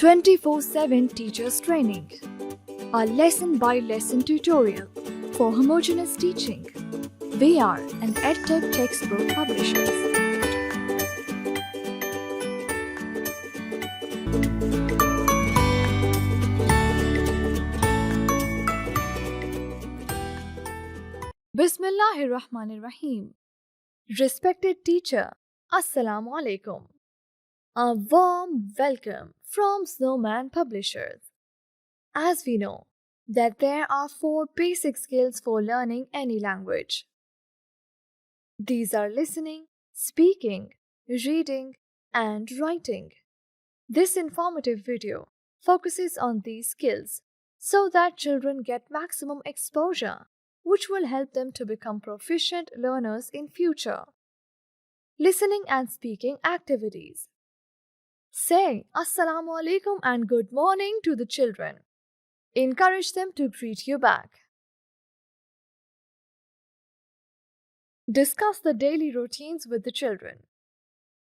24/7 Teachers Training, a lesson-by-lesson tutorial for homogeneous teaching. We are an EdTech textbook publishers. Bismillahirrahmanirrahim. Respected teacher, Assalamu alaikum. A warm welcome from SnowMan publishers. As we know that there are 4 basic skills for learning any language. These are listening, speaking, reading, and writing. This informative video focuses on these skills so that children get maximum exposure, which will help them to become proficient learners in future. Listening and speaking activities. Say Assalamu alaikum and good morning to the children. Encourage them to greet you back. Discuss the daily routines with the children.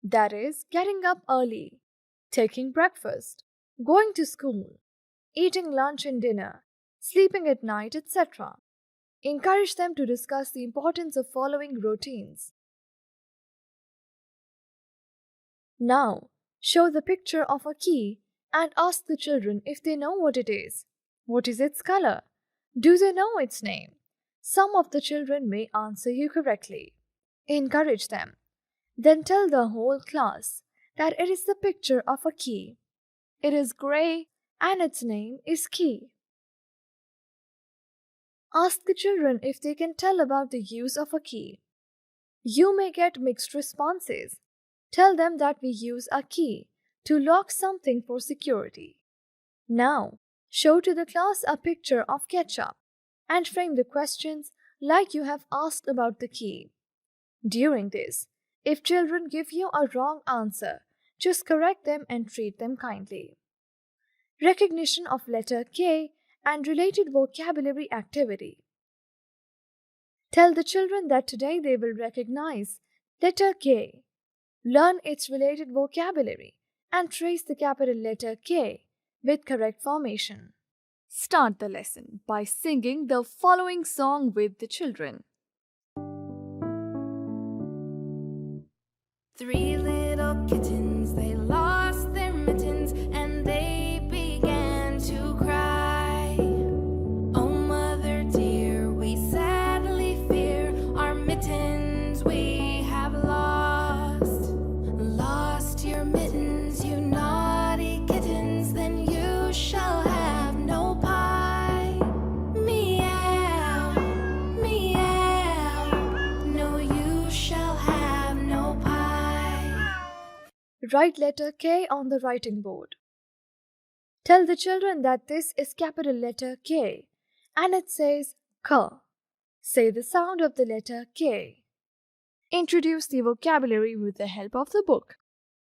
That is, getting up early, taking breakfast, going to school, eating lunch and dinner, sleeping at night, etc. Encourage them to discuss the importance of following routines. Now, show the picture of a key and ask the children if they know what it is. What is its color? Do they know its name? Some of the children may answer you correctly. Encourage them. Then tell the whole class that it is the picture of a key. It is gray and its name is key. Ask the children if they can tell about the use of a key. You may get mixed responses. Tell them that we use a key to lock something for security. Now, show to the class a picture of ketchup and frame the questions like you have asked about the key. During this, if children give you a wrong answer, just correct them and treat them kindly. Recognition of letter K and related vocabulary activity. Tell the children that today they will recognize letter K, learn its related vocabulary, and trace the capital letter K with correct formation. Start the lesson by singing the following song with the children. 3 little kittens, they lost their mittens and they began to cry. Oh, mother dear, we sadly fear our mittens we have lost. Lost your mittens, you naughty kittens, then you shall have no pie. Meow, meow, no, you shall have no pie. Write letter K on the writing board. Tell the children that this is capital letter K and it says K. Say the sound of the letter K. Introduce the vocabulary with the help of the book.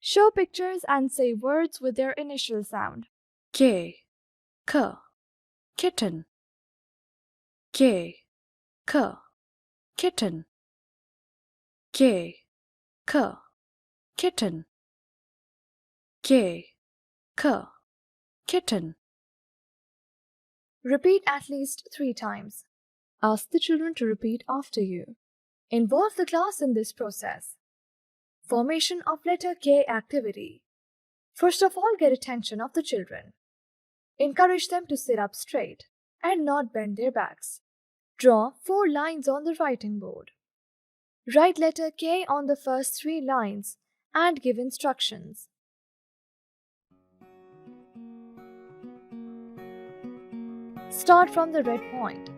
Show pictures and say words with their initial sound. K, K, kitten. K, K, kitten. K, K, kitten. K, K, kitten. Repeat at least 3 times. Ask the children to repeat after you. Involve the class in this process. Formation of letter K activity. First of all, get attention of the children. Encourage them to sit up straight and not bend their backs. Draw 4 lines on the writing board. Write letter K on the first 3 lines and give instructions. Start from the red point.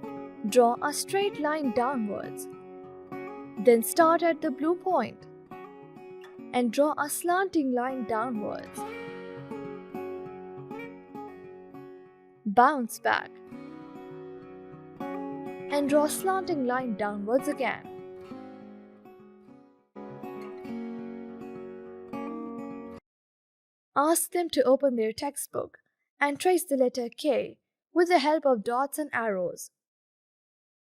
Draw a straight line downwards. Then start at the blue point and draw a slanting line downwards. Bounce back and draw a slanting line downwards again. Ask them to open their textbook and trace the letter K with the help of dots and arrows.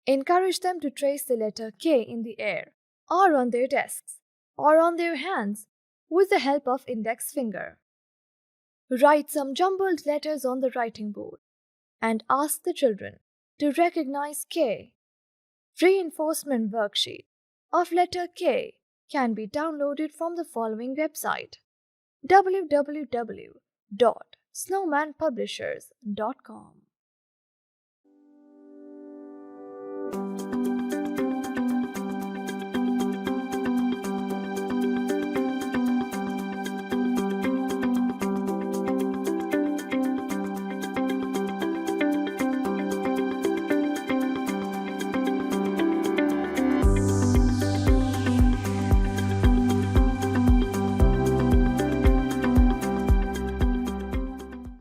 Encourage them to trace the letter K in the air or on their desks or on their hands with the help of index finger. Write some jumbled letters on the writing board and ask the children to recognize K. Reinforcement worksheet of letter K can be downloaded from the following website: www.snowmanpublishers.com.